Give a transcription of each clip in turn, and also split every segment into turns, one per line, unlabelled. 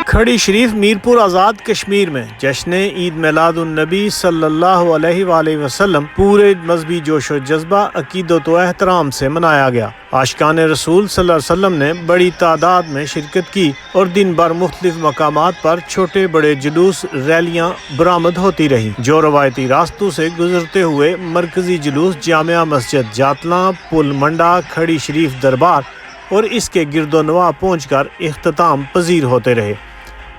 کھڑی شریف میرپور آزاد کشمیر میں جشن عید میلاد النبی صلی اللہ علیہ وآلہ وسلم پورے مذہبی جوش و جذبہ، عقیدت و احترام سے منایا گیا۔ عاشقان رسول صلی اللہ علیہ وسلم نے بڑی تعداد میں شرکت کی اور دن بھر مختلف مقامات پر چھوٹے بڑے جلوس ریلیاں برآمد ہوتی رہی، جو روایتی راستوں سے گزرتے ہوئے مرکزی جلوس جامع مسجد جاتلاں، پل منڈا، کھڑی شریف دربار اور اس کے گرد و نواح پہنچ کر اختتام پذیر ہوتے رہے۔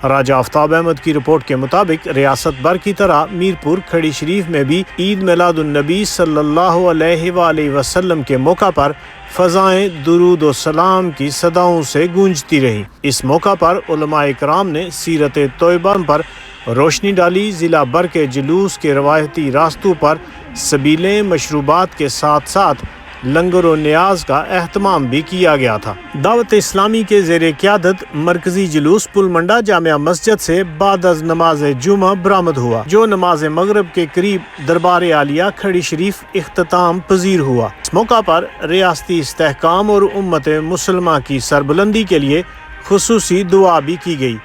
راجہ آفتاب احمد کی رپورٹ کے مطابق ریاست بھر کی طرح میرپور کھڑی شریف میں بھی عید میلاد النبی صلی اللہ علیہ وآلہ وسلم کے موقع پر فضائیں درود و سلام کی صداؤں سے گونجتی رہی۔ اس موقع پر علماء کرام نے سیرت طیبہ پر روشنی ڈالی۔ ضلع بھر کے جلوس کے روایتی راستوں پر سبیلیں، مشروبات کے ساتھ ساتھ لنگر و نیاز کا اہتمام بھی کیا گیا تھا۔ دعوت اسلامی کے زیر قیادت مرکزی جلوس پل منڈا جامع مسجد سے بعد از نماز جمعہ برآمد ہوا، جو نماز مغرب کے قریب دربار عالیہ کھڑی شریف اختتام پذیر ہوا۔ اس موقع پر ریاستی استحکام اور امت مسلمہ کی سربلندی کے لیے خصوصی دعا بھی کی گئی۔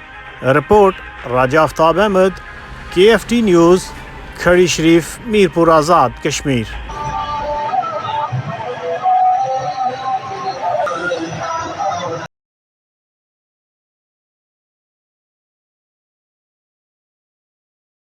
رپورٹ راجہ آفتاب احمد، KFT نیوز، کھڑی شریف، میرپور آزاد کشمیر۔